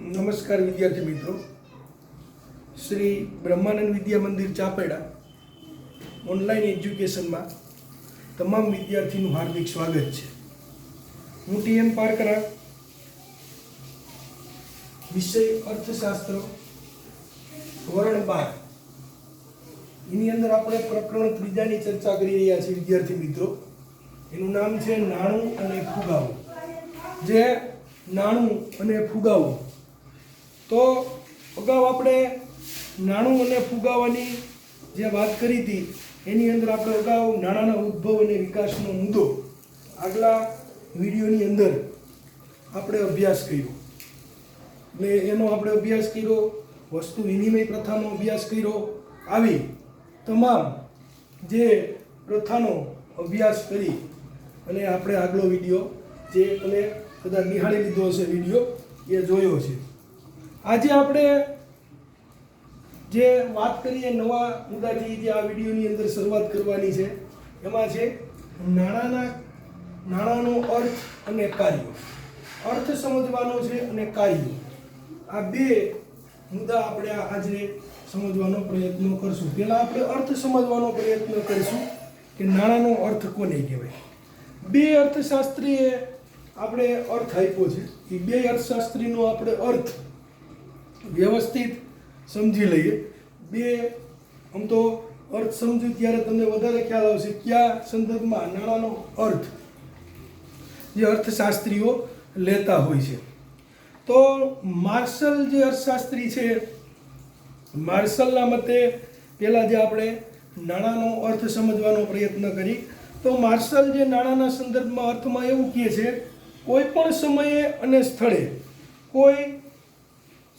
નમસ્કાર વિદ્યાર્થી મિત્રો, શ્રી બ્રહ્માનંદ વિદ્યા મંદિર ચાપેડા ઓનલાઈન એજ્યુકેશનમાં તમામ વિદ્યાર્થીનું હાર્દિક સ્વાગત છે. હું ટીએમ પારકરા, વિષય અર્થશાસ્ત્ર, ધોરણ 12 એની અંદર આપણે પ્રકરણ 3ની ચર્ચા કરી રહ્યા છીએ વિદ્યાર્થી મિત્રો. એનું નામ છે નાણું અને ફુગાવો. જે નાણું અને ફુગાવો, તો અગાઉ આપણે નાણું અને ફુગાવાની જે વાત કરી હતી એની અંદર આપણે અગાઉ નાણાંના ઉદ્ભવ અને વિકાસનો મુદ્દો આગલા વિડીયોની અંદર આપણે અભ્યાસ કર્યો. એટલે એનો આપણે અભ્યાસ કર્યો, વસ્તુ વિનિમય પ્રથાનો અભ્યાસ કર્યો. આવી તમામ જે પ્રથાનો અભ્યાસ કરી અને આપણે આગલો વિડીયો જે તમે કદાચ નિહાળી લીધો હશે વિડીયો એ જોયો છે. આજે આપણે જે વાત કરીએ નવા મુદ્દાથી જે આ વિડીયોની અંદર શરૂઆત કરવાની છે એમાં છે નાણાંનો અર્થ અને કાર્યો. અર્થ સમજવાનો છે અને કાર્યો, આ બે મુદ્દા આપણે આજે સમજવાનો પ્રયત્ન કરશું. પહેલાં આપણે અર્થ સમજવાનો પ્રયત્ન કરીશું કે નાણાંનો અર્થ કોને કહેવાય. બે અર્થશાસ્ત્રીએ આપણે અર્થ આપ્યો છે. એ બે અર્થશાસ્ત્રીનો આપણે અર્થ વ્યવસ્થિત સમજી લઈએ. બે આમ તો અર્થ સમજ્યું ત્યારે તમને વધારે ખ્યાલ આવશે કયા સંદર્ભમાં નાણાંનો અર્થ જે અર્થશાસ્ત્રીઓ લેતા હોય છે. તો માર્શલ જે અર્થશાસ્ત્રી છે, માર્શલના મતે પહેલાં જે આપણે નાણાંનો અર્થ સમજવાનો પ્રયત્ન કરી, તો માર્શલ જે નાણાંના સંદર્ભમાં અર્થમાં એવું કહે છે, કોઈ પણ સમયે અને સ્થળે કોઈ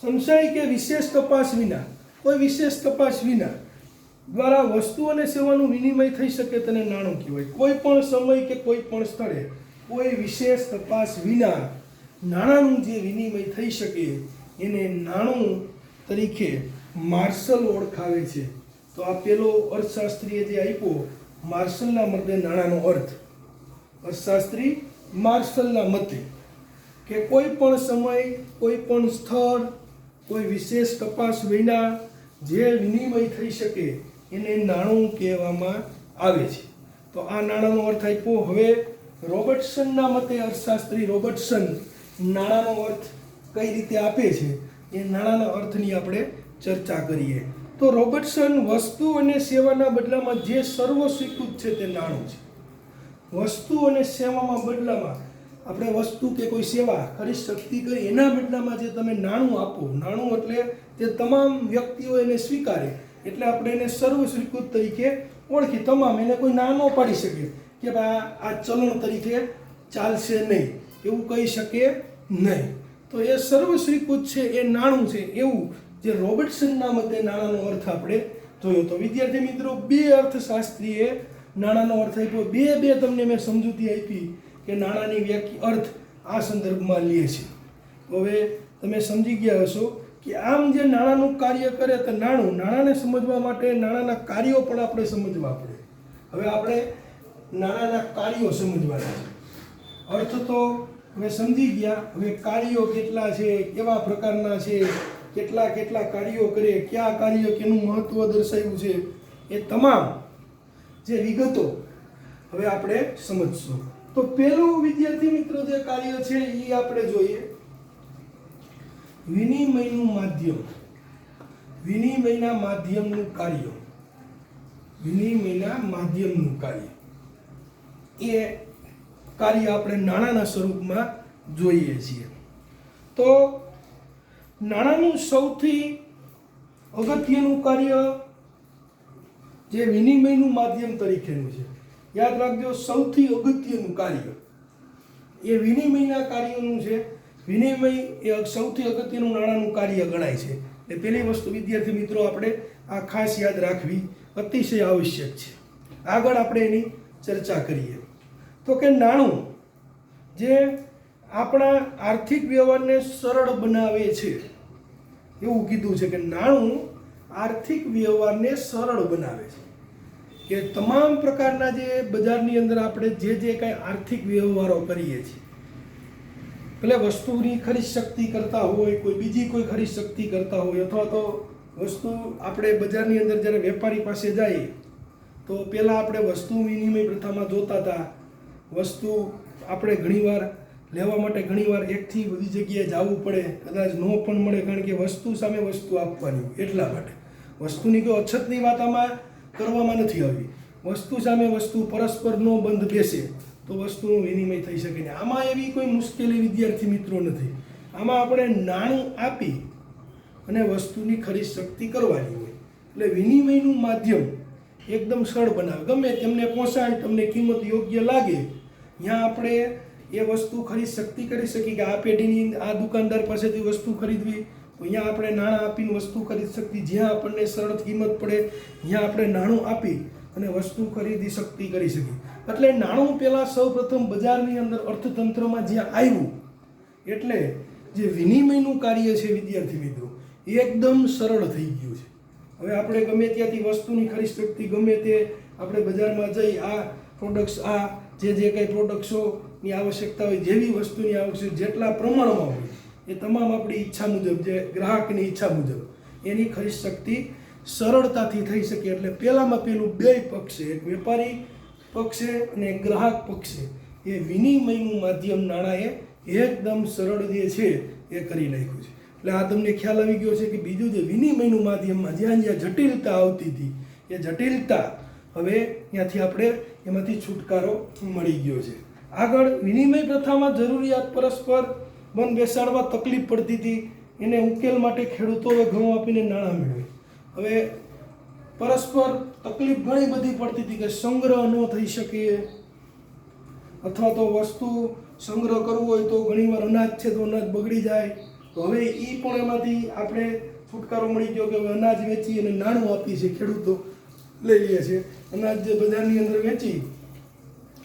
સંશય કે વિશેષ તપાસ વિના, કોઈ વિશેષ તપાસ વિના દ્વારા વસ્તુ અને સેવાનું વિનિમય થઈ શકે તેને નાણું કહેવાય. કોઈ પણ સમય કે કોઈ પણ સ્થળે કોઈ વિશેષ તપાસ વિના નાણાંનું જે વિનિમય થઈ શકે એને નાણું તરીકે માર્શલ ઓળખાવે છે. તો આ પેલો અર્થશાસ્ત્રીએ જે આપ્યો માર્શલના મતે નાણાંનો અર્થ, અર્થશાસ્ત્રી માર્શલના મતે કે કોઈ પણ સમય, કોઈ પણ સ્થળ, કોઈ વિશેષ તપાસ વિના જે વિનિમય થઈ શકે એને નાણું કહેવામાં આવે છે. તો આ નાણાંનો અર્થ આપ્યો. હવે રોબર્ટસનના મતે, અર્થશાસ્ત્રી રોબર્ટસન નાણાંનો અર્થ કઈ રીતે આપે છે એ નાણાંના અર્થની આપણે ચર્ચા કરીએ. તો રોબર્ટસન વસ્તુ અને સેવાના બદલામાં જે સર્વ સ્વીકૃત છે તે નાણું છે. વસ્તુ અને સેવામાં બદલામાં આપણે વસ્તુ કે કોઈ સેવા ખરીદ શક્તિ કરી એના બદલામાં જે તમે નાણું આપો, નાણું એટલે તે તમામ વ્યક્તિઓ એને સ્વીકારે એટલે આપણે એને સર્વ સ્વીકૃત તરીકે ઓળખી. તમામ, એને કોઈ ના ન પાડી શકે કે ભાઈ આ ચલણ તરીકે ચાલશે નહીં, એવું કહી શકે નહીં. તો એ સર્વ સ્વીકૃત છે, એ નાણું છે, એવું જે રોબર્ટસનના મતે નાણાંનો અર્થ આપણે જોયો. તો વિદ્યાર્થી મિત્રો, બે અર્થશાસ્ત્રીએ નાણાંનો અર્થ આપ્યો. બે તમને મેં સમજૂતી આપી કે નાણાંની વ્યાખ્યા અર્થ આ સંદર્ભમાં લે છે. હવે તમે સમજી ગયા હશો કે આમ જે નાણાંનું કાર્ય કરે તો નાણાંને સમજવા માટે નાણાંના કાર્યો પણ આપણે સમજવા પડે. હવે આપણે નાણાંના કાર્યો સમજવાના છે. અર્થ તો હવે સમજી ગયા, હવે કાર્યો કેટલા છે, કેવા પ્રકારના છે, કેટલા કાર્યો કરે, કયા કાર્ય કેનું મહત્વ દર્શાવ્યું છે, એ તમામ જે વિગતો હવે આપણે સમજશું. તો પહેલું વિદ્યાર્થી મિત્રો જે કાર્ય છે એ આપણે જોઈએ વિનિમયનું માધ્યમ. વિનિમયના માધ્યમનું કાર્ય, વિનિમયના માધ્યમનું કાર્ય, એ કાર્ય આપણે નાણાંના સ્વરૂપમાં જોઈએ છીએ. તો નાણાંનું સૌથી અગત્યનું કાર્ય જે વિનિમયનું માધ્યમ તરીકેનું છે, યાદ રાખજો, સૌથી અગત્યનું કાર્ય એ વિનિમયના કાર્યોનું છે. વિનિમય એ સૌથી અગત્યનું નાણાંનું કાર્ય ગણાય છે. એટલે પહેલી વસ્તુ વિદ્યાર્થી મિત્રો આપણે આ ખાસ યાદ રાખવી અતિશય આવશ્યક છે. આગળ આપણે એની ચર્ચા કરીએ. તો કે નાણું જે આપણા આર્થિક વ્યવહારને સરળ બનાવે છે, એવું કીધું છે કે નાણું આર્થિક વ્યવહારને સરળ બનાવે છે. કે તમામ પ્રકારના જે બજારની અંદર આપણે જે કાંઈ આર્થિક વ્યવહારો કરીએ છીએ એટલે વસ્તુની ખરીદ શક્તિ કરતા હોય, કોઈ બીજી કોઈ ખરીદ શક્તિ કરતા હોય, અથવા તો વસ્તુ આપણે બજારની અંદર જ્યારે વેપારી પાસે જઈએ તો પહેલાં આપણે વસ્તુ વિનિમય પ્રથામાં જોતા હતા. વસ્તુ આપણે ઘણીવાર લેવા માટે ઘણીવાર એકથી બધી જગ્યાએ જવું પડે, કદાચ ન પણ મળે, કારણ કે વસ્તુ સામે વસ્તુ આપવાની. એટલા માટે વસ્તુની કોઈ અછતની વાત આમાં કરવામાં નથી આવી. વસ્તુ સામે વસ્તુ પરસ્પરનો બંધ બેસે તો વસ્તુનું વિનિમય થઈ શકે નહીં. આમાં એવી કોઈ મુશ્કેલી વિદ્યાર્થી મિત્રો નથી. આમાં આપણે નાણું આપી અને વસ્તુની ખરીદ શક્તિ કરવાની હોય. એટલે વિનિમયનું માધ્યમ એકદમ સરળ બનાવે. ગમે તેમને પોસાય, તમને કિંમત યોગ્ય લાગે, ત્યાં આપણે એ વસ્તુ ખરીદ શક્તિ કરી શકીએ. કે આ પેઢીની આ દુકાનદાર પાસેથી વસ્તુ ખરીદવી તો અહીંયા આપણે નાણાં આપીને વસ્તુ ખરીદ શકતી. જ્યાં આપણને સરળ કિંમત પડે ત્યાં આપણે નાણું આપી અને વસ્તુ ખરીદી શક્તિ કરી શકીએ. એટલે નાણું પહેલાં સૌપ્રથમ બજારની અંદર અર્થતંત્રમાં જ્યાં આવ્યું, એટલે જે વિનિમયનું કાર્ય છે વિદ્યાર્થી મિત્રો એકદમ સરળ થઈ ગયું છે. હવે આપણે ગમે ત્યાંથી વસ્તુની ખરીદ શક્તિ, ગમે તે આપણે બજારમાં જઈ આ પ્રોડક્ટ્સ, આ જે કંઈ પ્રોડક્ટ્સોની આવશ્યકતા હોય, જેવી વસ્તુની આવશ્યકતા જેટલા પ્રમાણમાં હોય એ તમામ આપણી ઈચ્છા મુજબ, જે ગ્રાહકની ઈચ્છા મુજબ એની ખરીદ શક્તિ સરળતાથી થઈ શકે. એટલે પહેલામાં પહેલું બે પક્ષે, એક વેપારી પક્ષે અને એક ગ્રાહક પક્ષે, એ વિનિમયનું માધ્યમ નાણાંએ એકદમ સરળ જે છે એ કરી નાખ્યું છે. એટલે આ તમને ખ્યાલ આવી ગયો છે કે બીજું જે વિનિમયનું માધ્યમમાં જ્યાં જ્યાં જટિલતા આવતી હતી એ જટિલતા હવે ત્યાંથી આપણે એમાંથી છુટકારો મળી ગયો છે. આગળ વિનિમય પ્રથામાં જરૂરિયાત પરસ્પર બંધ બેસાડવા તકલીફ પડતી હતી. એને ઉકેલ માટે ખેડૂતો હવે ઘઉં આપીને નાણાં મેળવે. હવે પરસ્પર તકલીફ ઘણી બધી પડતી હતી કે સંગ્રહ ન થઈ શકે, અથવા તો વસ્તુ સંગ્રહ કરવો હોય તો ઘણીવાર અનાજ છે તો અનાજ બગડી જાય. તો હવે એ પણ એમાંથી આપણે છુટકારો મળી ગયો કે હવે અનાજ વેચી અને નાણું આપી છે, ખેડૂતો લઈ લે છે. અનાજ જે બજારની અંદર વેચી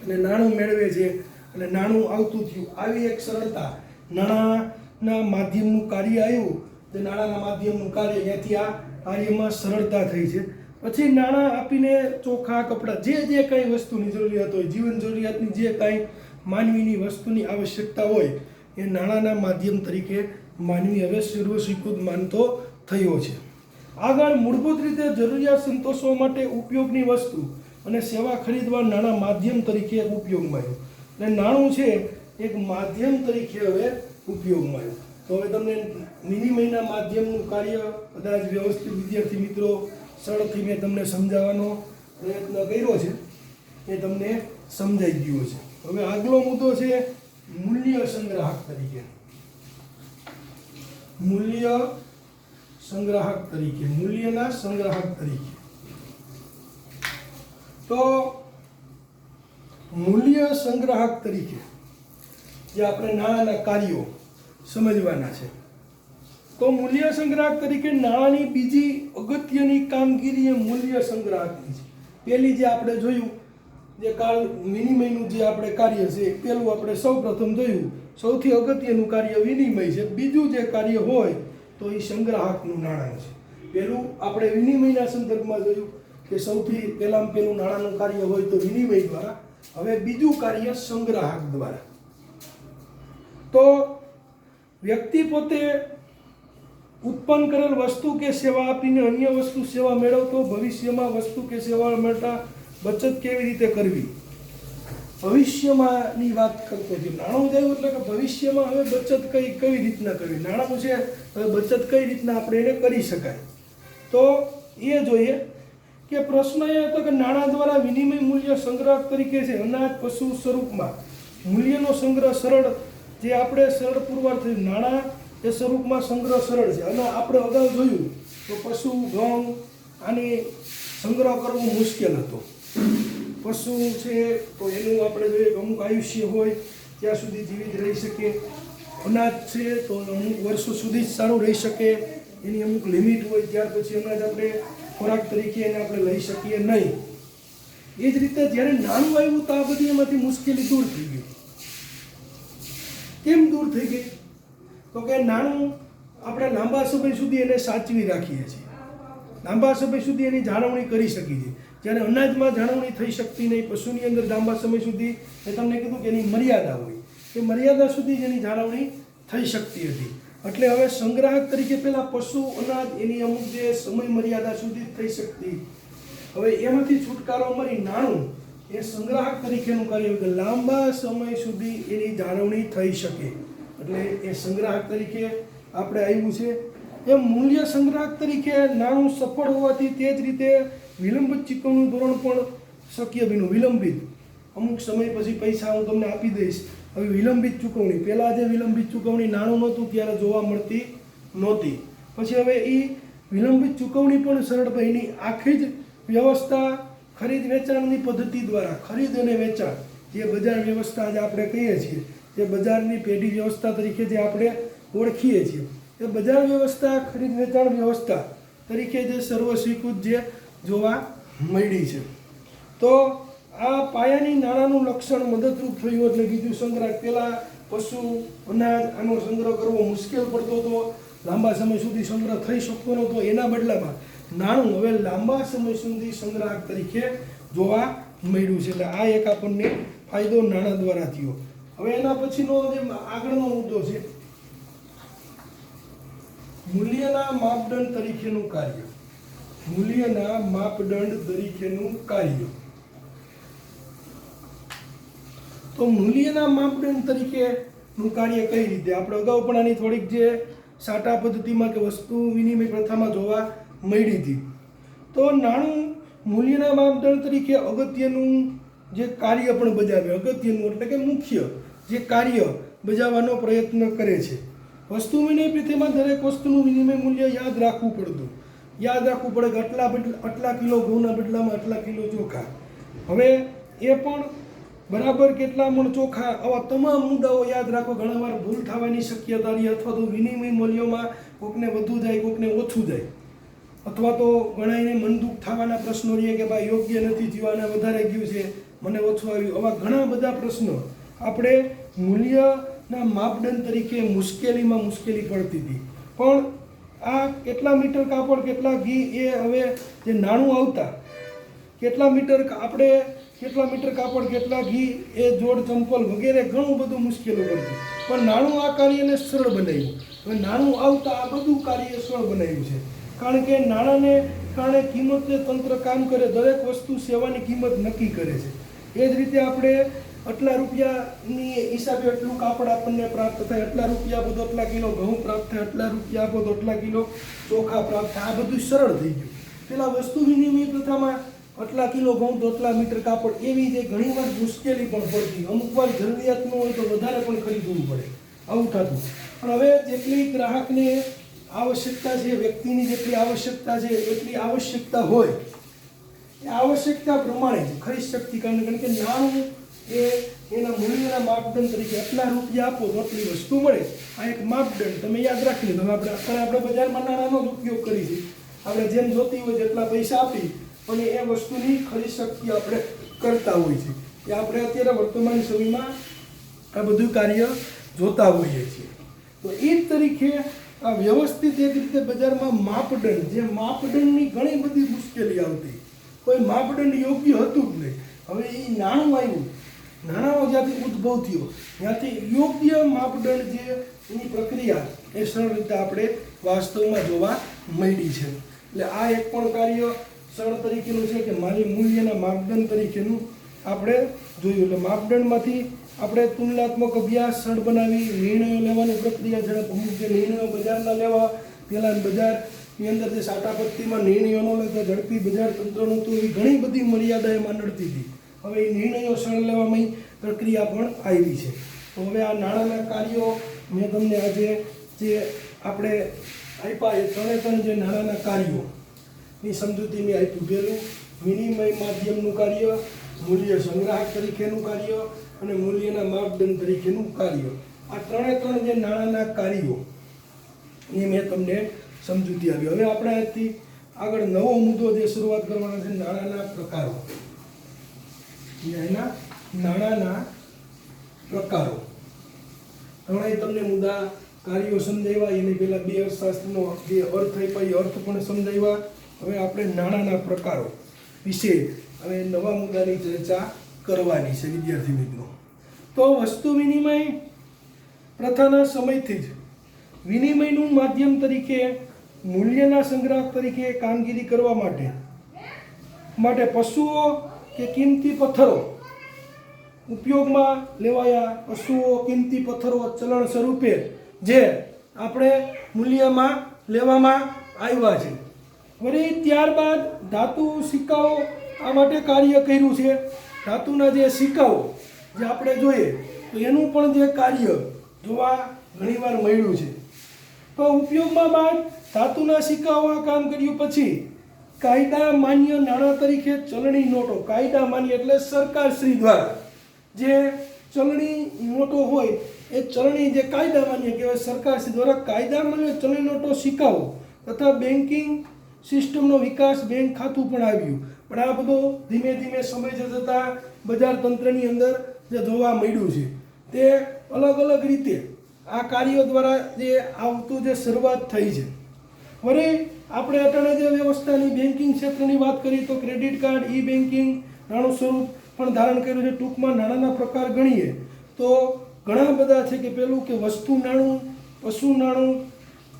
અને નાણું મેળવે છે અને નાણું આવતું થયું. આવી એક સરળતા નાણાંના માધ્યમનું કાર્ય આવ્યું. તે નાણાંના માધ્યમનું કાર્ય, ત્યાંથી આ કાર્યમાં સરળતા થઈ છે. પછી નાણાં આપીને ચોખા, કપડાં, જે કાંઈ વસ્તુની જરૂરિયાત હોય, જીવન જરૂરિયાતની જે કાંઈ માનવીની વસ્તુની આવશ્યકતા હોય, એ નાણાંના માધ્યમ તરીકે માનવી હવે સર્વસ્વીકૃત માનતો થયો છે. આગળ મૂળભૂત રીતે જરૂરિયાત સંતોષવા માટે ઉપયોગની વસ્તુ અને સેવા ખરીદવા નાણાં માધ્યમ તરીકે ઉપયોગમાં આવ્યું. એટલે નાણું છે એક માધ્યમ તરીકે હવે ઉપયોગમાં આવ્યું. તો હવે તમને વિનિમયના માધ્યમનું કાર્ય કદાચ વ્યવસ્થિત વિદ્યાર્થી મિત્રો સરળથી મેં તમને સમજાવવાનો પ્રયત્ન કર્યો છે, એ તમને સમજાઈ ગયો છે. હવે આગલો મુદ્દો છે મૂલ્ય સંગ્રાહક તરીકે. મૂલ્ય સંગ્રાહક તરીકે, મૂલ્યના સંગ્રાહક તરીકે. તો મૂલ્ય સંગ્રાહક તરીકે જે આપણે નાણાંના કાર્યો સમજવાના છે. તો મૂલ્ય સંગ્રાહક તરીકે નાણાંની બીજી અગત્યની કામગીરી એ મૂલ્ય સંગ્રાહકની છે. પહેલી જે આપણે જોયું, જે કાળ વિનિમયનું જે આપણે કાર્ય છે, પહેલું આપણે સૌપ્રથમ જોયું, સૌથી અગત્યનું કાર્ય વિનિમય છે. બીજું જે કાર્ય હોય તો એ સંગ્રાહકનું નાણાં છે. પહેલું આપણે વિનિમયના સંદર્ભમાં જોયું કે સૌથી પહેલું નાણાંનું કાર્ય હોય તો વિનિમય દ્વારા. હવે બીજું કાર્ય સંગ્રાહક દ્વારા. તો વ્યક્તિ પોતે ઉત્પન્ન કરેલ વસ્તુ કે સેવા આપીને અન્ય વસ્તુ સેવા મેળવતો, ભવિષ્યમાં વસ્તુ કે સેવા મળતા બચત કેવી રીતે કરવી, ભવિષ્યમાંની વાત કરતો છે. નાણું થયું એટલે કે ભવિષ્યમાં હવે બચત કઈ રીતના કરવી, નાણાં છે હવે બચત કઈ રીતના આપણે એને કરી શકાય. તો એ જોઈએ કે પ્રશ્ન એ હતો કે નાણાં દ્વારા વિનિમય મૂલ્ય સંગ્રહ તરીકે છે અનાજ, પશુ સ્વરૂપમાં મૂલ્યનો સંગ્રહ સરળ, જે આપણે સરળ પુરવાર થયું. નાણાં એ સ્વરૂપમાં સંગ્રહ સરળ છે. અને આપણે અગાઉ જોયું તો પશુ, ઘઉં, આની સંગ્રહ કરવો મુશ્કેલ હતો. પશુ છે તો એનું આપણે જોઈએ કે અમુક આયુષ્ય હોય ત્યાં સુધી જીવિત રહી શકે. અનાજ છે તો અમુક વર્ષો સુધી જ સારું રહી શકે, એની અમુક લિમિટ હોય, ત્યાર પછી અનાજ આપણે ખોરાક તરીકે એને આપણે લઈ શકીએ નહીં. એ જ રીતે જ્યારે નાણું આવ્યું તો આ બધી એમાંથી મુશ્કેલી દૂર થઈ ગઈ. કેમ દૂર થઈ ગઈ? તો કે નાણું આપણે લાંબા સમય સુધી એને સાચવી રાખીએ છીએ, લાંબા સમય સુધી એની જાળવણી કરી શકીએ છીએ. જ્યારે અનાજમાં જાળવણી થઈ શકતી નહીં, પશુની અંદર લાંબા સમય સુધી મેં તમને કીધું કે એની મર્યાદા હોય, એ મર્યાદા સુધી જેની જાળવણી થઈ શકતી હતી. એટલે હવે સંગ્રાહક તરીકે પહેલાં પશુ અનાજ એની અમુક જે સમય મર્યાદા સુધી થઈ શકતી, હવે એમાંથી છુટકારો મળી નાણું એ સંગ્રાહક તરીકેનું કાર્ય કે લાંબા સમય સુધી એની જાળવણી થઈ શકે, એટલે એ સંગ્રાહક તરીકે આપણે આવ્યું છે. એમ મૂલ્ય સંગ્રાહક તરીકે નાણું સફળ હોવાથી તે જ રીતે વિલંબિત ચૂકવણીનું ધોરણ પણ શક્ય બન્યું. વિલંબિત અમુક સમય પછી પૈસા હું તમને આપી દઈશ. હવે વિલંબિત ચૂકવણી, પહેલાં જે વિલંબિત ચૂકવણી નાણું નહોતું ત્યારે જોવા મળતી નહોતી. પછી હવે એ વિલંબિત ચૂકવણી પણ સરળ બની. આખી જ વ્યવસ્થા ખરીદ વેચાણની પદ્ધતિ દ્વારા, ખરીદ અને વેચાણ જે બજાર વ્યવસ્થા જે આપણે કહીએ છીએ, જે બજારની પેઢી વ્યવસ્થા તરીકે જે આપણે ઓળખીએ છીએ, એ બજાર વ્યવસ્થા ખરીદ વેચાણ વ્યવસ્થા તરીકે જે સર્વસ્વીકૃત જે જોવા મળી છે. તો આ પાયાની નાણાંનું લક્ષણ મદદરૂપ થયું. એટલે બીજું સંગ્રહ, પહેલાં પશુ અનાજ આનો સંગ્રહ કરવો મુશ્કેલ પડતો હતો, લાંબા સમય સુધી સંગ્રહ થઈ શકતો નહોતો. એના બદલામાં નાણું હવે લાંબા સમય સુધી સંગ્રાહક તરીકે જોવા મળ્યું છે. એટલે આ એક આપણને ફાયદો નાણાં દ્વારા થયો. હવે એના પછીનો જે આગળનો મુદ્દો છે મૂલ્યના માપદંડ તરીકેનું કાર્ય. મૂલ્યના માપદંડ તરીકેનું કાર્ય. તો મૂલ્યના માપદંડ તરીકેનું કાર્ય કઈ રીતે? આપણે અગાઉ પણ આની થોડીક જે સાટા પદ્ધતિમાં કે વસ્તુ વિનિમય પ્રથામાં જોવા મળી હતી. તો નાણું મૂલ્યના માપદંડ તરીકે અગત્યનું જે કાર્ય પણ બજાવે, અગત્યનું એટલે કે મુખ્ય જે કાર્ય બજાવવાનો પ્રયત્ન કરે છે. વસ્તુ વિનિમય પ્રથામાં દરેક વસ્તુનું વિનિમય મૂલ્ય યાદ રાખવું પડતું. યાદ રાખવું પડે કે આટલા કિલો ઘઉંના બદલામાં આટલા કિલો ચોખા. હવે એ પણ બરાબર કેટલા મણ ચોખા, આવા તમામ મુદ્દાઓ યાદ રાખો. ઘણા વાર ભૂલ થવાની શક્યતા રહી, અથવા તો વિનિમય મૂલ્યોમાં કોકને વધુ જાય કોકને ઓછું જાય, અથવા તો ઘણાને મન દુઃખ થવાના પ્રશ્નો રહીએ કે ભાઈ યોગ્ય નથી થયું, આને વધારે ગયું છે, મને ઓછું આવ્યું. આવા ઘણા બધા પ્રશ્નો આપણે મૂલ્યના માપદંડ તરીકે મુશ્કેલીમાં મુશ્કેલી પડતી હતી. પણ આ કેટલા મીટર કાપડ કેટલા ઘી, એ હવે જે નાણું આવતા કેટલા મીટર કાપડ કેટલા ઘી, એ જોડ ચંપલ વગેરે ઘણું બધું મુશ્કેલી પડતી. પણ નાણું આ કાર્યને સરળ બનાવ્યું. હવે નાણું આવતા આ બધું કાર્ય સરળ બનાવ્યું છે. કારણ કે નાણાંને કારણે કિંમતને તંત્ર કામ કરે, દરેક વસ્તુ સેવાની કિંમત નક્કી કરે છે. એ જ રીતે આપણે આટલા રૂપિયાની હિસાબે આટલું કાપડ આપણને પ્રાપ્ત થાય, આટલા રૂપિયા આપો તો આટલા કિલો ઘઉં પ્રાપ્ત થાય, આટલા રૂપિયા આપો તો આટલા કિલો ચોખા પ્રાપ્ત થાય. આ બધું સરળ થઈ ગયું. પેલા વસ્તુ વિનિમય પ્રથામાં આટલા કિલો ઘઉં તો આટલા મીટર કાપડ, એવી જે ઘણી વાર મુશ્કેલી પણ પડતી. અમુક વાર જરૂરિયાત ન હોય તો વધારે પણ ખરીદવું પડે, આવું થતું. પણ હવે જેટલી ગ્રાહકને આવશ્યકતા છે, વ્યક્તિની જેટલી આવશ્યકતા છે એટલી આવશ્યકતા હોય એ આવશ્યકતા પ્રમાણે ખરીદ શક્તિ. કારણ કે નાણું એ એના મૂલ્યના માપદંડ તરીકે આટલા રૂપિયા આપો તો આટલી વસ્તુ મળે, આ એક માપદંડ તમે યાદ રાખી લો. આપણે બજારમાં નાણાંનો જ ઉપયોગ કરી છે. આપણે જેમ જોતી હોય જેટલા પૈસા આપી અને એ વસ્તુની ખરીદ શક્તિ આપણે કરતા હોય છે. એ આપણે અત્યારે વર્તમાન સમયમાં આ બધું કાર્ય જોતા હોઈએ છીએ. તો એ જ તરીકે આ વ્યવસ્થિત એક રીતે બજારમાં માપદંડ, જે માપદંડની ઘણી બધી મુશ્કેલી આવતી, કોઈ માપદંડ યોગ્ય હતું જ નહીં. હવે એ નાણું આવ્યું, નાણાંનો જ્યાંથી ઉદ્ભવ થયો ત્યાંથી યોગ્ય માપદંડ જે એની પ્રક્રિયા એ સરળ રીતે આપણે વાસ્તવમાં જોવા મળી છે. એટલે આ એક પણ કાર્ય સરળ તરીકેનું છે કે મારી મૂલ્યના માપદંડ તરીકેનું આપણે જોયું. એટલે માપદંડમાંથી આપણે તુલનાત્મક અભ્યાસ સરળ બનાવી, નિર્ણયો લેવાની પ્રક્રિયા ઝડપ. અમુક જે નિર્ણયો બજારના લેવા, પહેલાં બજારની અંદર જે સાટાપત્તીમાં નિર્ણયો ન લેતા ઝડપી બજાર તંત્ર નહોતું, એવી ઘણી બધી મર્યાદા એમાં નડતી હતી. હવે એ નિર્ણયો સરળ લેવામાં પ્રક્રિયા પણ આવી છે. તો હવે આ નાણાંના કાર્યો મેં તમને આજે જે આપણે આપ્યા એ ત્રણે જે નાણાંના કાર્યોની સમજૂતી મેં આપ્યું. પહેલું વિનિમય માધ્યમનું કાર્ય, મૂલ્ય સંગ્રાહક તરીકેનું કાર્ય અને મૂલ્યના માપદંડ તરીકેનું કાર્ય. આ ત્રણે જે નાણાંના કાર્યો એ મેં તમને સમજૂતી આપી. હવે આપણે આજથી આગળ નવો મુદ્દો જે શરૂઆત કરવાનો છે, નાણાંના પ્રકારો. એના નાણાંના પ્રકારો ત્રણેય તમને મુદ્દા કાર્યો સમજાવ્યા. એની પહેલાં બે અર્થશાસ્ત્રનો જે અર્થ આપ્યા એ અર્થ પણ સમજાવ્યા. હવે આપણે નાણાંના પ્રકારો વિશે હવે નવા મુદ્દાની ચર્ચા કરવાની છે વિદ્યાર્થી મિત્રો. તો વસ્તુ વિનિમય પ્રથાના સમયથી જ વિનિમયનું માધ્યમ તરીકે મૂલ્યના સંગ્રાહક તરીકે કામગીરી કરવા માટે પશુઓ કે કિંમતી પથ્થરો ઉપયોગમાં લેવાયા. પશુઓ, કિંમતી પથ્થરો ચલણ સ્વરૂપે જે આપણે મૂલ્યમાં લેવામાં આવ્યા છે. વળી ત્યારબાદ ધાતુ સિક્કાઓ આ માટે કાર્ય કર્યું છે. ધાતુના જે સિક્કાઓ જે આપણે જોઈએ તો એનું પણ જે કાર્ય જોવા ઘણીવાર મળ્યું છે. તો ઉપયોગમાં બાદ ધાતુના સિક્કાઓ આ કામ કર્યું પછી કાયદા માન્ય નાણાં તરીકે ચલણી નોટો, કાયદા માન્ય એટલે સરકારશ્રી દ્વારા જે ચલણી નોટો હોય એ ચલણી જે કાયદા માન્ય કહેવાય, સરકારશ્રી દ્વારા કાયદા માન્ય ચલણી નોટો, સિક્કાઓ તથા બેન્કિંગ સિસ્ટમનો વિકાસ, બેંક ખાતું પણ આવ્યું. પણ આ બધો ધીમે ધીમે સમય જતાં બજાર તંત્રની અંદર જે જોવા મળ્યું છે તે અલગ અલગ રીતે આ કાર્યો દ્વારા જે આવતું જે શરૂઆત થઈ છે. વળી આપણે અટાણે જે વ્યવસ્થાની બેન્કિંગ ક્ષેત્રની વાત કરીએ તો ક્રેડિટ કાર્ડ, ઈ બેન્કિંગ નાણું સ્વરૂપ પણ ધારણ કર્યું છે. ટૂંકમાં નાણાંના પ્રકાર ગણીએ તો ઘણા બધા છે કે પેલું કે વસ્તુ નાણું, પશુ નાણું,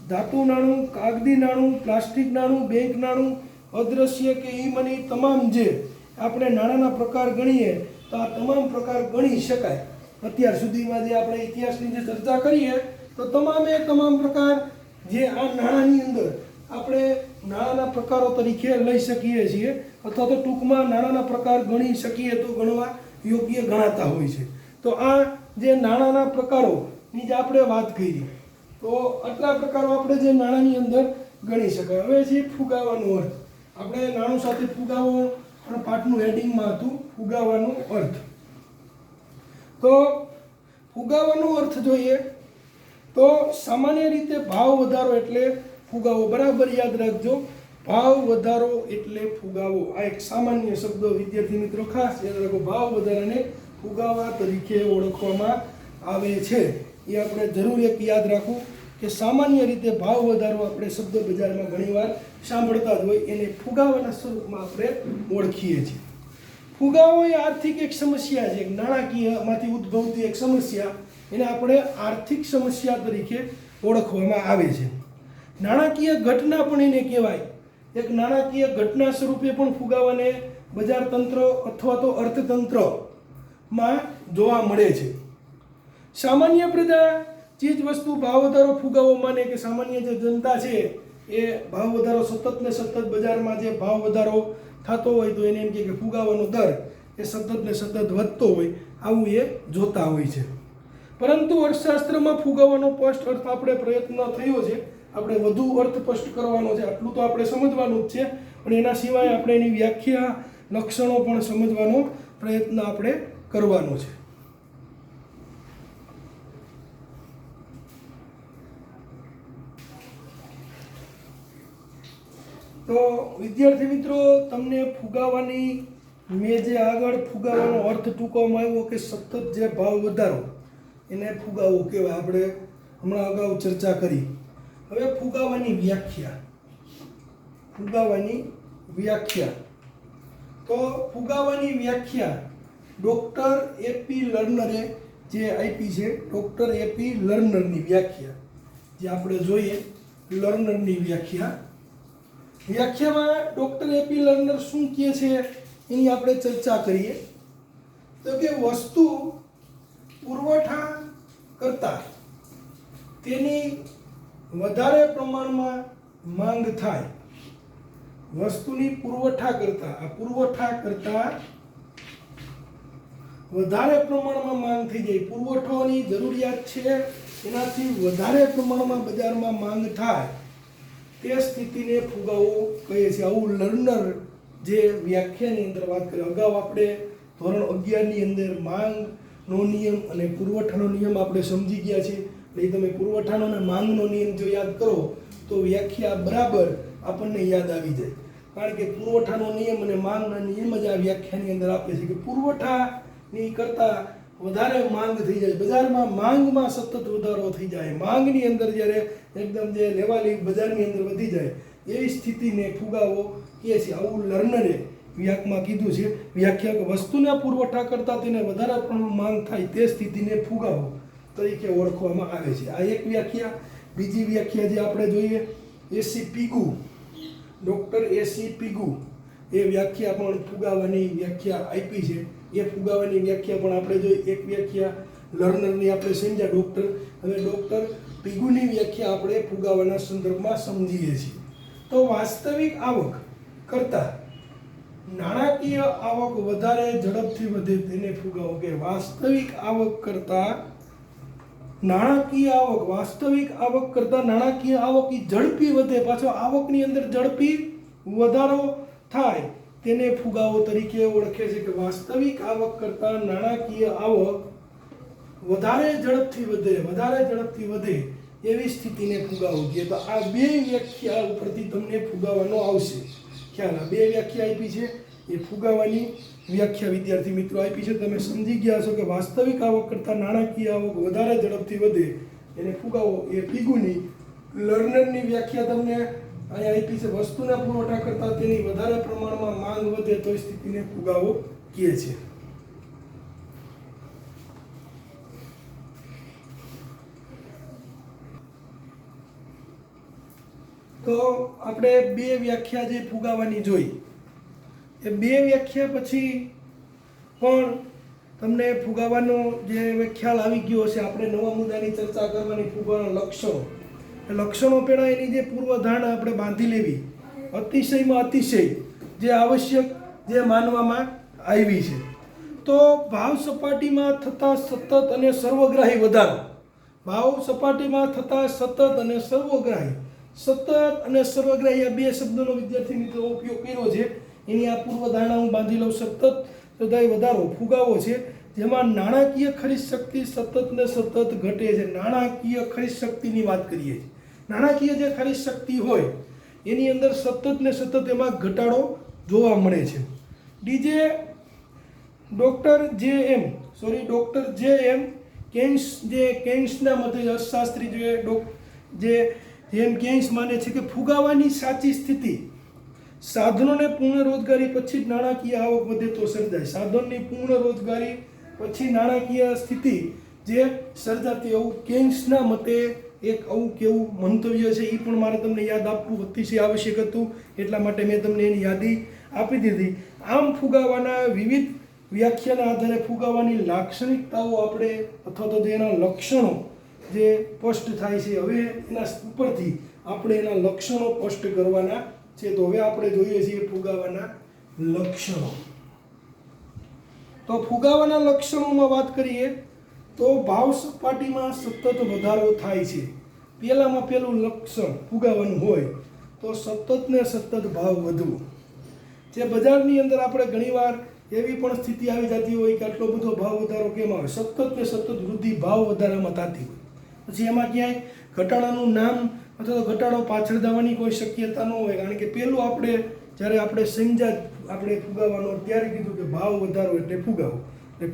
ધાતુ નાણું, કાગદી નાણું, પ્લાસ્ટિક નાણું, બેંક નાણું, અદ્રશ્ય કે ઈ મની, તમામ જે આપણે નાણાંના પ્રકાર ગણીએ તો આ તમામ પ્રકાર ગણી શકાય. અત્યાર સુધીમાં જે આપણે ઇતિહાસની જે ચર્ચા કરીએ તો તમામ પ્રકાર જે આ નાણાંની અંદર આપણે નાણાંના પ્રકારો તરીકે લઈ શકીએ છીએ, અથવા તો ટૂંકમાં નાણાંના પ્રકાર ગણી શકીએ તો ગણવા યોગ્ય ગણાતા હોય છે. તો આ જે નાણાંના પ્રકારોની જે આપણે વાત કરી તો આટલા પ્રકારો આપણે જે નાણાંની અંદર ગણી શકાય. હવે છે ફુગાવાનો અર્થ. આપણે નાણું સાથે ફુગાવો અને પાઠનું હેડિંગમાં હતું ફુગાવાનો અર્થ. તો ફુગાવાનો અર્થ જોઈએ તો સામાન્ય રીતે ભાવ વધારો એટલે ફુગાવો. બરાબર યાદ રાખજો, ભાવ વધારો એટલે ફુગાવો. આ એક સામાન્ય શબ્દ વિદ્યાર્થી મિત્રો ખાસ યાદ રાખો. ભાવ વધારાને ફુગાવા તરીકે ઓળખવામાં આવે છે. એ આપણે જરૂર એક યાદ રાખવું કે સામાન્ય રીતે ભાવ વધારો આપણે શબ્દ બજારમાં ઘણીવાર સાંભળતા જ હોય, એને ફુગાવાના સ્વરૂપમાં આપણે ઓળખીએ છીએ. ફુગાવો એ આર્થિક એક સમસ્યા છે, નાણાકીયમાંથી ઉદ્ભવતી એક સમસ્યા, એને આપણે આર્થિક સમસ્યા તરીકે ઓળખવામાં આવે છે. નાણાકીય ઘટના પણ એને કહેવાય. એક નાણાકીય ઘટના સ્વરૂપે પણ ફુગાવાને બજાર તંત્ર અથવા તો અર્થતંત્રમાં જોવા મળે છે. સામાન્ય પ્રજા ચીજ વસ્તુ ભાવ વધારો ફુગાવો માને કે સામાન્ય જે જનતા છે એ ભાવ વધારો સતત ને સતત બજારમાં જે ભાવ વધારો થતો હોય તો એને એમ કે ફુગાવાનો દર એ સતત ને સતત વધતો હોય, આવું એ જોતા હોય છે. પરંતુ અર્થશાસ્ત્રમાં ફુગાવાનો સ્પષ્ટ અર્થ આપણે પ્રયત્ન થયો છે, આપણે વધુ અર્થ સ્પષ્ટ કરવાનો છે. આટલું તો આપણે સમજવાનું જ છે, પણ એના સિવાય આપણે એની વ્યાખ્યા, લક્ષણો પણ સમજવાનો પ્રયત્ન આપણે કરવાનો છે. તો વિદ્યાર્થી મિત્રો, તમને ફુગાવાની મેં જે આગળ ફુગાવાનો અર્થ ટૂંકવામાં આવ્યો કે સતત જે ભાવ વધારો એને ફુગાવો કહેવાય. આપણે હમણાં અગાઉ ચર્ચા કરી. હવે ફુગાવાની વ્યાખ્યા તો ફુગાવાની વ્યાખ્યા ડૉક્ટર એપી લર્નરે જે આપી છે. ડૉક્ટર એપી લર્નરની વ્યાખ્યા જે આપણે જોઈએ, લર્નરની વ્યાખ્યામાં ડૉક્ટર એપી લર્નર શું કહે છે એની આપણે ચર્ચા કરીએ. તો કે વસ્તુ પુરવઠા કરતાં તેની વધારે પ્રમાણમાં માંગ થાય. વસ્તુની પુરવઠા કરતાં વધારે પ્રમાણમાં માંગ થઈ જાય. પુરવઠોની જરૂરિયાત છે એનાથી વધારે પ્રમાણમાં બજારમાં માંગ થાય તે સ્થિતિને ફુગાવો કહે છે. આવું લર્નર જે વ્યાખ્યાની અંદર વાત કરી. અગાઉ આપણે ધોરણ 11ની અંદર માંગનો નિયમ અને પુરવઠાનો નિયમ આપણે સમજી ગયા છે. એટલે તમે પુરવઠાનો અને માંગનો નિયમ જો યાદ કરો તો વ્યાખ્યા બરાબર આપણને યાદ આવી જાય. કારણ કે પુરવઠાનો નિયમ અને માંગના નિયમ જ આ વ્યાખ્યાની અંદર આપે છે કે પુરવઠાની કરતાં વધારે માંગ થઈ જાય, બજારમાં માંગમાં સતત વધારો થઈ જાય, માંગની અંદર જ્યારે એકદમ જે લેવાલી બજારની અંદર વધી જાય એવી સ્થિતિને ફુગાવો કહે છે. આવું લર્નરે વ્યાકમાં કીધું છે વ્યાખ્યા કે વસ્તુના પુરવઠા કરતાં તેને વધારે પ્રમાણમાં માંગ થાય તે સ્થિતિને ફુગાવો તરીકે ઓળખવામાં આવે છે. આ એક વ્યાખ્યા. બીજી વ્યાખ્યા જે આપણે જોઈએ એસી પીગુ, ડૉક્ટર એસી પીગુ એ વ્યાખ્યા પણ ફુગાવાની વ્યાખ્યા આપી છે. એ ફુગાવાની વ્યાખ્યા પણ આપણે જોઈ. એક વ્યાખ્યા લર્નરની આપણે સમજ્યા ડૉક્ટર. હવે ડૉક્ટર પીગુની વ્યાખ્યા આપણે ફુગાવાના સંદર્ભમાં સમજીએ છીએ. તો વાસ્તવિક આવક કરતાં નાણાકીય આવક વધારે ઝડપથી વધે તેને ફુગાવો કે વાસ્તવિક આવક કરતાં નાણાકીય આવક, વાસ્તવિક આવક કરતાં નાણાકીય આવક એ ઝડપી વધે, પાછો આવકની અંદર ઝડપી વધારો થાય તેને ફુગાવો તરીકે ઓળખે છે. કે વાસ્તવિક આવક કરતાં નાણાકીય આવક વધારે ઝડપથી વધે એવી સ્થિતિને ફુગાવો કહે. તો આ બે વ્યાખ્યા ઉપરથી તમને ફુગાવાનો આવશે ખ્યાલ. આ બે વ્યાખ્યા આપી છે એ ફુગાવાની વ્યાખ્યા વિદ્યાર્થી મિત્રો આપી છે. તમે સમજી ગયા છો કે વાસ્તવિક આવક કરતાં નાણાકીય આવક વધારે ઝડપથી વધે એને ફુગાવો એ પીગુની. લર્નરની વ્યાખ્યા તમને અહીંયા આપી છે વસ્તુના પુરવઠા કરતાં તેની વધારે પ્રમાણમાં માંગ વધે તો સ્થિતિને ફુગાવો કહે છે. તો આપણે બે વ્યાખ્યા જે ફુગાવાની જોઈ એ બે વ્યાખ્યા પછી પણ તમને ફુગાવાનો જે ખ્યાલ આવી ગયો હશે. આપણે નવા મુદ્દાની ચર્ચા કરવાની ફુગાવાના લક્ષણો. લક્ષણો પહેલાં એની જે પૂર્વધારણા આપણે બાંધી લેવી. અતિશયમાં અતિશય જે આવશ્યક જે માનવામાં આવી છે. તો ભાવ સપાટીમાં થતા સતત અને સર્વગ્રાહી વધારો. ભાવ સપાટીમાં થતા સતત અને સર્વગ્રાહી. સતત અને સર્વગ્રાહી આ બે શબ્દોનો વિદ્યાર્થી મિત્રો ઉપયોગ કર્યો છે. એની આ પૂર્વધારણા હું બાંધી લઉં. સતત સદાય વધારો ફુગાવો છે જેમાં નાણાકીય ખરીદ શક્તિ સતત ને સતત ઘટે છે. નાણાકીય ખરીદ શક્તિની વાત કરીએ છીએ. નાણાકીય જે ખરીદ શક્તિ હોય એની અંદર સતત ને સતત એમાં ઘટાડો જોવા મળે છે. ડૉક્ટર જે એમ કેન્સ જે કેન્સના મતે અર્થશાસ્ત્રી કેન્સ માને છે કે ફુગાવાની સાચી સ્થિતિ સાધનોને પૂર્ણ રોજગારી પછી જ નાણાકીય આવક વધે તો સર્જાય. સાધનની પૂર્ણ રોજગારી પછી નાણાકીય સ્થિતિ જે સર્જાતી એવું કેન્સના મતે એક આવું કેવું મંતવ્ય છે. એ પણ મારે તમને યાદ આપવું અતિશય આવશ્યક હતું એટલા માટે મેં તમને એની યાદી આપી દીધી. આમ ફુગાવાના વિવિધ વ્યાખ્યાના આધારે ફુગાવાની લાક્ષણિકતાઓ આપણે અથવા તો એના લક્ષણો જે સ્પષ્ટ થાય છે. હવે એના ઉપરથી આપણે એના લક્ષણો સ્પષ્ટ કરવાના છે. તો હવે આપણે જોઈએ છીએ ફુગાવાના લક્ષણો. તો ફુગાવાના લક્ષણોમાં વાત કરીએ તો ભાવ સપાટીમાં સતત વધારો થાય છે. પહેલું લક્ષણ ફુગાવાનું હોય તો સતત ને સતત ભાવ વધવો. જે બજારની અંદર આપણે ઘણીવાર એવી પણ સ્થિતિ આવી જતી હોય કે આટલો બધો ભાવ વધારો કેમ આવે? સતત ને સતત વૃદ્ધિ ભાવ વધારામાં થતી હોય. પછી એમાં ક્યાંય ઘટાડાનું નામ અથવા તો ઘટાડો પાછળ જવાની કોઈ શક્યતા ન હોય. કારણ કે પહેલું જ્યારે આપણે સમજ્યા આપણે ફુગાવાનો ત્યારે કીધું કે ભાવ વધારો એટલે ફુગાવો. એટલે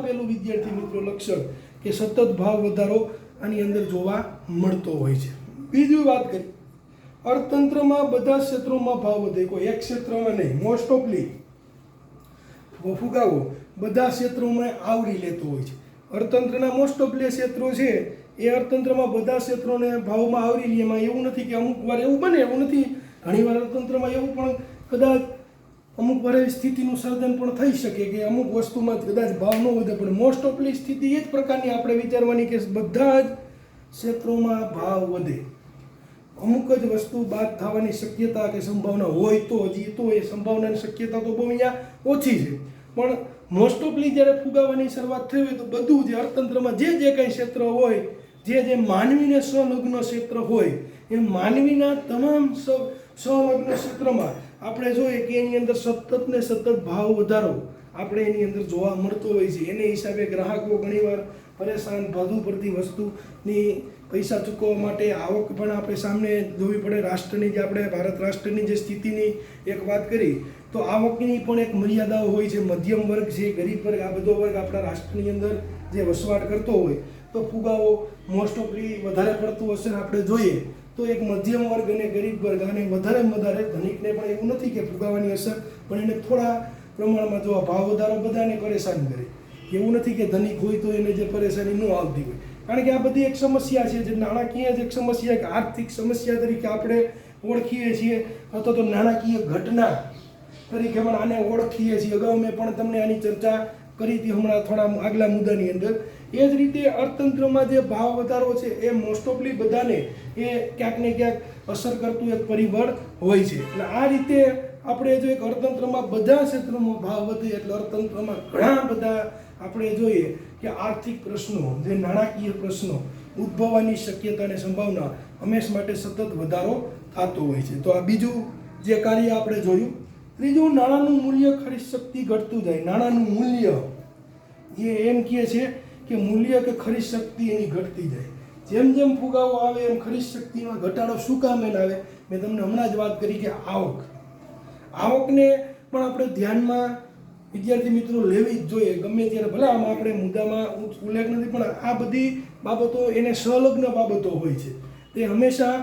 પહેલું વિદ્યાર્થી મિત્રો લક્ષણ કે સતત ભાવ વધારો આની અંદર જોવા મળતો હોય છે. બીજું વાત કરીએ અર્થતંત્રમાં બધા ક્ષેત્રોમાં ભાવ વધે, કોઈ એક ક્ષેત્રમાં નહીં. મોસ્ટ ઓફલી ફુગાવો બધા ક્ષેત્રોમાં આવરી લેતો હોય છે. અર્થતંત્રના મોસ્ટ ઓફલી ક્ષેત્રો છે એ અર્થતંત્રમાં બધા ક્ષેત્રોને ભાવમાં આવરી લે. એમાં એવું નથી કે અમુક વાર એવું બને, એવું નથી. ઘણીવાર અર્થતંત્રમાં એવું પણ કદાચ અમુક વાર સ્થિતિનું સર્જન પણ થઈ શકે કે અમુક વસ્તુમાં કદાચ ભાવ ન વધે, પણ મોસ્ટ ઓફલી સ્થિતિ એ જ પ્રકારની આપણે વિચારવાની કે બધા જ ક્ષેત્રોમાં ભાવ વધે. અમુક જ વસ્તુ બાદ થવાની શક્યતા કે સંભાવના હોય તો હજી તો એ સંભાવનાની શક્યતા તો બહુ અહીંયા ઓછી છે. પણ મોસ્ટ ઓફલી જ્યારે ફુગાવાની શરૂઆત થઈ હોય તો બધું જે અર્થતંત્રમાં જે કંઈ ક્ષેત્ર હોય, જે માનવીને સંલગ્ન ક્ષેત્ર હોય, એ માનવીના તમામ સંલગ્ન ક્ષેત્રમાં આપણે જોઈએ કે એની અંદર સતત ને સતત ભાવ વધારો આપણે એની અંદર જોવા મળતો હોય છે. એને હિસાબે ગ્રાહકો ઘણીવાર પરેશાન, વધુ પડતી વસ્તુની પૈસા ચૂકવવા માટે આવક પણ આપણે સામે જોવી પડે. રાષ્ટ્રની જે આપણે ભારત રાષ્ટ્રની જે સ્થિતિની એક વાત કરી તો આવકની પણ એક મર્યાદાઓ હોય છે. મધ્યમ વર્ગ છે, ગરીબ વર્ગ, આ બધો વર્ગ આપણા રાષ્ટ્રની અંદર જે વસવાટ કરતો હોય તો ફુગાવો મોસ્ટ ઓફલી વધારે પડતું અસર આપણે જોઈએ તો એક મધ્યમ વર્ગ અને ગરીબ વર્ગ અને વધારે ધનિકને પણ એવું નથી કે ફુગાવાની અસર પણ એને થોડા પ્રમાણમાં જો ભાવ વધારો બધાને પરેશાન કરે. એવું નથી કે ધનિક હોય તો એને જે પરેશાની ન આવતી હોય, કારણ કે આ બધી એક સમસ્યા છે, જે નાણાકીય જ એક સમસ્યા કે આર્થિક સમસ્યા તરીકે આપણે ઓળખીએ છીએ, અથવા તો નાણાકીય ઘટના તરીકે પણ આને ઓળખીએ છીએ. અગાઉ મેં પણ તમને આની ચર્ચા કરી હતી હમણાં થોડા આગલા મુદ્દાની અંદર. એ જ રીતે અર્થતંત્રમાં જે ભાવ વધારો છે એ મોસ્ટ ઓફલી બધાને એ ક્યાંક ને ક્યાંક અસર કરતું એક પરિબળ હોય છે. એટલે આ રીતે આપણે જો એક અર્થતંત્રમાં બધા ક્ષેત્રોમાં ભાવ વધે એટલે અર્થતંત્રમાં ઘણા બધા આપણે જોઈએ કે આર્થિક પ્રશ્નો, જે નાણાકીય પ્રશ્નો ઉદ્ભવવાની શક્યતા અને સંભાવના હંમેશ માટે સતત વધારો થતો હોય છે. તો આ બીજું જે કાર્ય આપણે જોયું. ત્રીજું, નાણાંનું મૂલ્ય, ખરીદ શક્તિ ઘટતું જાય. નાણાંનું મૂલ્ય એ એમ કહે છે કે મૂલ્ય કે ખરીદ શક્તિ એની ઘટતી જાય. જેમ જેમ ફુગાવો આવે એમ ખરીદ શક્તિમાં ઘટાડો શું કામ એને આવે? મેં તમને હમણાં જ વાત કરી કે આવકને પણ આપણે ધ્યાનમાં વિદ્યાર્થી મિત્રો લેવી જ જોઈએ ગમે ત્યારે. ભલે આમાં આપણે મુદ્દામાં ઉલ્લેખ નથી, પણ આ બધી બાબતો એને સંલગ્ન બાબતો હોય છે, તે હંમેશા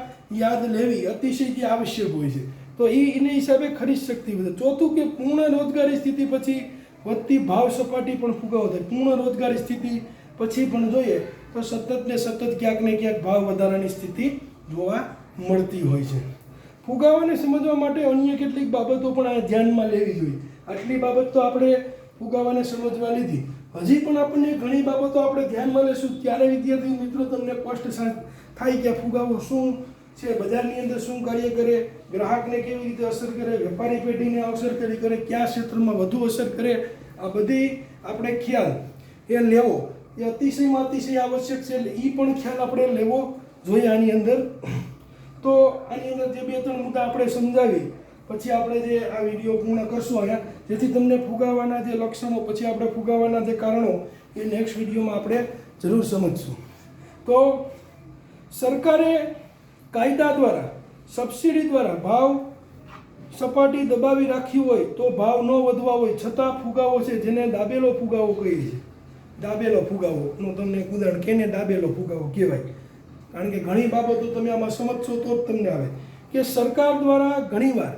યાદ લેવી અતિશયથી આવશ્યક હોય છે. તો એને હિસાબે ખરીદ શક્તિ વધે. ચોથું કે પૂર્ણ રોજગારી સ્થિતિ પછી વધતી ભાવ સપાટી પણ ફુગાવો થાય. પૂર્ણ રોજગારી સ્થિતિ પછી પણ જોઈએ તો સતત ને સતત ક્યાંક ને ક્યાંક ભાવ વધારાની સ્થિતિ જોવા મળતી હોય છે. ફુગાવાને સમજવા માટે અન્ય કેટલીક બાબતો પણ આ ધ્યાનમાં લેવી જોઈએ. આટલી બાબત તો આપણે ફુગાવાને સમજવા લીધી. હજી પણ આપણને ઘણી બાબતો આપણે ધ્યાનમાં લેશું ત્યારે વિદ્યાર્થી મિત્રો તમને સ્પષ્ટ થાય કે ફુગાવો શું છે, બજારની અંદર શું કાર્ય કરે, ગ્રાહકને કેવી રીતે અસર કરે, વેપારી પેઢીને અસર કરે, કયા ક્ષેત્રમાં વધુ અસર કરે. આ બધી આપણે ખ્યાલ એ લેવો એ અતિશયમાં અતિશય આવશ્યક છે. એટલે એ પણ ખ્યાલ આપણે લેવો જોઈએ આની અંદર. તો આની અંદર જે 2-3 મુદ્દા આપણે સમજાવી પછી આપણે જે આ વિડીયો પૂર્ણ કરશું અહીંયા, જેથી તમને ફુગાવાના જે લક્ષણો, પછી આપણે ફુગાવાના જે કારણો એ નેક્સ્ટ વિડીયોમાં આપણે જરૂર સમજશું. તો સરકારે કાયદા દ્વારા, સબસિડી દ્વારા ભાવ સપાટી દબાવી રાખી હોય તો ભાવ ન વધવા હોય છતાં ફુગાવો છે, જેને દાબેલો ફુગાવો કહીએ છીએ. દાબેલો ફુગાવોનું તમને એક ઉદાહરણ, કેને દાબેલો ફુગાવો કહેવાય? કારણ કે ઘણી બાબતો તમે આમાં સમજશો તો જ તમને આવે કે સરકાર દ્વારા ઘણીવાર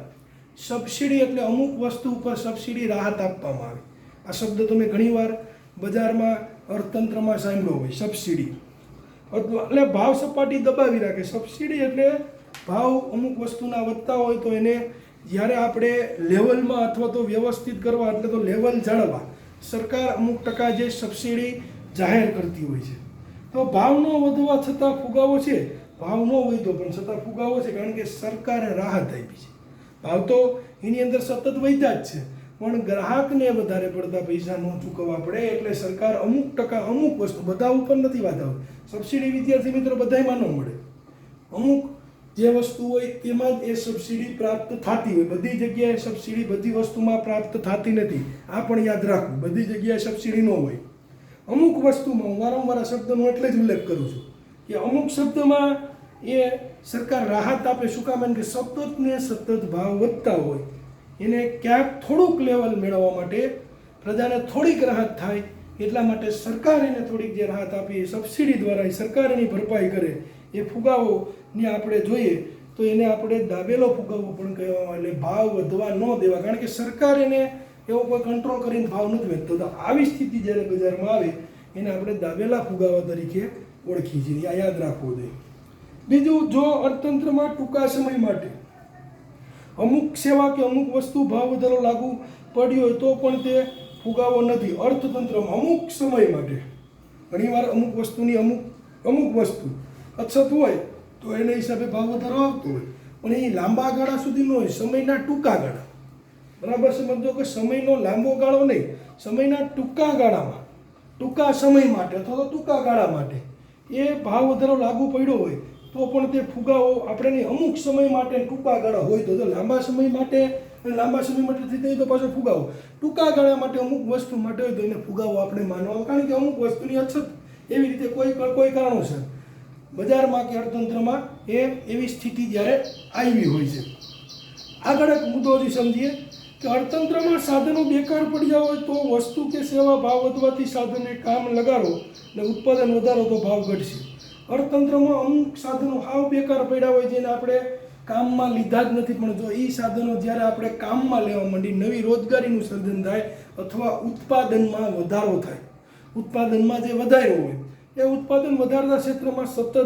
સબસિડી એટલે અમુક વસ્તુ ઉપર સબસિડી રાહત આપવામાં આવે. આ શબ્દ તમે ઘણીવાર બજારમાં અર્થતંત્રમાં સાંભળ્યો હોય, સબસિડી એટલે ભાવ સપાટી દબાવી રાખે. સબસિડી એટલે ભાવ અમુક વસ્તુના વધતા હોય તો એને જ્યારે આપણે લેવલમાં અથવા તો વ્યવસ્થિત કરવા એટલે તો લેવલ જાળવવા સરકાર અમુક ટકા જે સબસિડી જાહેર કરતી હોય છે. તો ભાવ ન વધવા છતાં ફુગાવો છે, ભાવ ન વધ્યો પણ છતાં ફુગાવો છે, કારણ કે સરકારે રાહત આપી છે. ભાવ તો એની અંદર સતત વધ્યા જ છે, પણ ગ્રાહકને વધારે પડતા પૈસા ન ચૂકવવા પડે એટલે સરકાર અમુક ટકા અમુક વસ્તુ, બધા ઉપર નથી વાત આવે. સબસિડી વિદ્યાર્થી મિત્રો બધામાં ન મળે. અમુક જે વસ્તુ હોય તેમાં જ એ સબસિડી પ્રાપ્ત થતી હોય. બધી જગ્યાએ સબસિડી બધી વસ્તુમાં પ્રાપ્ત થતી નથી. આ પણ યાદ રાખવું, બધી જગ્યાએ સબસિડી ન હોય. અમુક વસ્તુમાં, હું વારંવાર આ શબ્દનો એટલે જ ઉલ્લેખ કરું છું કે અમુક શબ્દમાં એ સરકાર રાહત આપે. શું કામ? કે સતત ને સતત ભાવ વધતા હોય એને ક્યાંક થોડુંક લેવલ મેળવવા માટે, પ્રજાને થોડીક રાહત થાય એટલા માટે સરકાર એને થોડીક જે રાહત આપી એ સબસિડી દ્વારા સરકાર એની ભરપાઈ કરે. એ ફુગાવોને આપણે જોઈએ તો એને આપણે દાબેલો ફુગાવો પણ કહેવામાં. એટલે ભાવ વધવા ન દેવા, કારણ કે સરકાર એને એવો કોઈ કંટ્રોલ કરીને ભાવ નથી વધતો. તો આવી સ્થિતિ જ્યારે બજારમાં આવે એને આપણે દાબેલા ફુગાવા તરીકે ઓળખીએ છીએ. આ યાદ રાખવું જોઈએ. બીજું, જો અર્થતંત્રમાં ટૂંકા સમય માટે અમુક સેવા કે અમુક વસ્તુ ભાવ વધારો લાગુ પડ્યો હોય તો પણ તે ફુગાવો નથી. અર્થતંત્રમાં અમુક સમય માટે ઘણીવાર અમુક વસ્તુની અમુક વસ્તુ અછત હોય તો એને હિસાબે ભાવ વધારો આવતો હોય, પણ એ લાંબા ગાળા સુધી ન હોય, સમયના ટૂંકા ગાળા. બરાબર સમજો કે સમયનો લાંબો ગાળો નહીં, સમયના ટૂંકા ગાળામાં, ટૂંકા સમય માટે અથવા તો ટૂંકા ગાળા માટે એ ભાવ વધારો લાગુ પડ્યો હોય તો પણ તે ફુગાવો આપણે અમુક સમય માટે ટૂંકા ગાળા હોય તો લાંબા સમય માટે થઈ તો પાછો ફુગાવો. ટૂંકા ગાળા માટે અમુક વસ્તુ માટે હોય તો એને ફુગાવો આપણે માનવા, કારણ કે અમુક વસ્તુની અછત એવી રીતે કોઈ કારણોસર બજારમાં કે અર્થતંત્રમાં એવી સ્થિતિ જ્યારે આવી હોય છે. આગળ એક મુદ્દો હજી સમજીએ કે અર્થતંત્રમાં સાધનો બેકાર પડ્યા હોય તો વસ્તુ કે સેવા ભાવ વધવાથી સાધનને કામ લગાડો અને ઉત્પાદન વધારો તો ભાવ ઘટશે. અર્થતંત્રમાં અમુક સાધનો હાવ બેકાર પડ્યા હોય જેને આપણે કામમાં લીધા જ નથી, પણ જો એ સાધનો જ્યારે આપણે કામમાં લેવા માંડી, નવી રોજગારીનું સર્જન થાય અથવા ઉત્પાદનમાં વધારો થાય, ઉત્પાદનમાં જે વધાર્યો હોય એ ઉત્પાદન વધારતા ક્ષેત્રમાં સતત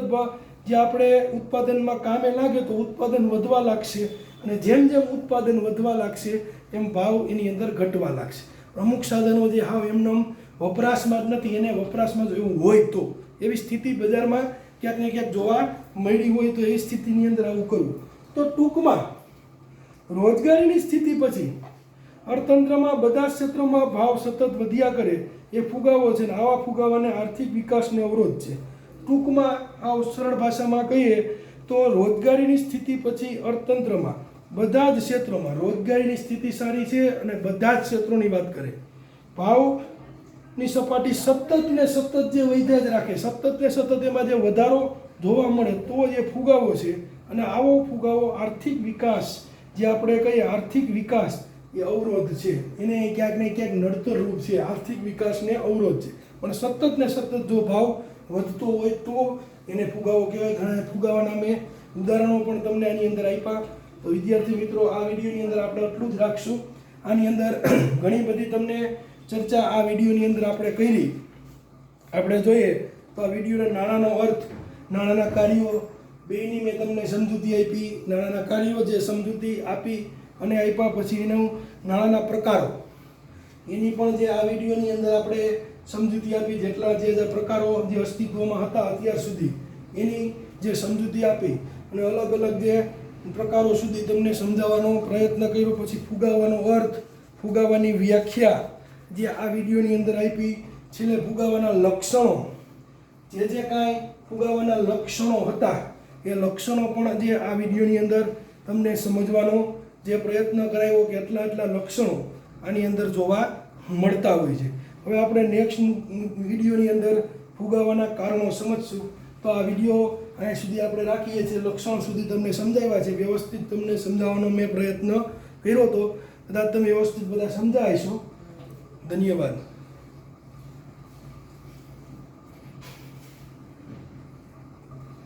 જે આપણે ઉત્પાદનમાં કામે લાગે તો ઉત્પાદન વધવા લાગશે, અને જેમ જેમ ઉત્પાદન વધવા લાગશે એમ ભાવ એની અંદર ઘટવા લાગશે. અમુક સાધનો જે હાવ એમને વપરાશમાં જ નથી, એને વપરાશમાં જો એવું હોય તો એવી સ્થિતિ બજારમાં ક્યાંક ને ક્યાંક જોવા મળી હોય તો એ સ્થિતિની અંદર આવું કરવું. તો ટૂંકમાં રોજગારીની સ્થિતિ પછી અર્થતંત્રમાં બધા ક્ષેત્રોમાં ભાવ સતત વધ્યા કરે એ ફુગાવો છે, ને આવા ફુગાવાને આર્થિક વિકાસને અવરોધ છે. ટૂંકમાં આ સરળ ભાષામાં કહીએ તો રોજગારીની સ્થિતિ પછી અર્થતંત્રમાં બધા જ ક્ષેત્રોમાં રોજગારીની સ્થિતિ સારી છે, અને બધા જ ક્ષેત્રોની વાત કરે ભાવની સપાટી સતત ને સતત જે વધ્યા જ રાખે, સતત ને સતત એમાં જે વધારો જોવા મળે તો જે ફુગાવો છે, અને આવો ફુગાવો આર્થિક વિકાસ જે આપણે કહીએ આર્થિક વિકાસ એ અવરોધ છે, એને ક્યાંક ને ક્યાંક નડતર રૂપ છે, આર્થિક વિકાસને અવરોધ છે. પણ સતત ને સતત જો ભાવ વધતો હોય તો એને ફુગાવો કહેવાય. ઘણા ફુગાવાના મેં ઉદાહરણો પણ તમને આની અંદર આપ્યા. તો વિદ્યાર્થી મિત્રો, આ વિડીયોની અંદર આપણે એટલું જ રાખશું. આની અંદર ઘણી બધી તમને ચર્ચા આ વિડીયોની અંદર આપણે કરી. આપણે જોઈએ તો આ વિડીયોના નાણાંનો અર્થ, નાણાંના કાર્યો બેયની મેં તમને સમજૂતી આપી. નાણાંના કાર્યો જે સમજૂતી આપી અને આપ્યા પછી એનું નાણાંના પ્રકારો એની પણ જે આ વિડીયોની અંદર આપણે સમજૂતી આપી, જેટલા જે પ્રકારો જે અસ્તિત્વમાં હતા અત્યાર સુધી એની જે સમજૂતી આપી, અને અલગ અલગ જે પ્રકારો સુધી તમને સમજાવવાનો પ્રયત્ન કર્યો. પછી ફુગાવાનો અર્થ, ફુગાવાની વ્યાખ્યા જે આ વિડીયોની અંદર આપી. છેલ્લે ફુગાવાના લક્ષણો, જે કાંઈ ફુગાવાના લક્ષણો હતા એ લક્ષણો પણ જે આ વિડીયોની અંદર તમને સમજવાનો જે પ્રયત્ન કરાયો કે એટલા લક્ષણો આની અંદર જોવા મળતા હોય છે. હવે આપણે નેક્સ્ટ વિડીયોની અંદર ફુગાવાના કારણો સમજશું. તો આ વિડીયો અહીં સુધી આપણે રાખીએ છીએ, લક્ષણ સુધી તમને સમજાવ્યા છે, વ્યવસ્થિત તમને સમજાવવાનો મેં પ્રયત્ન કર્યો હતો. કદાચ તમે વ્યવસ્થિત બધા સમજાવીશું. ધન્યવાદ.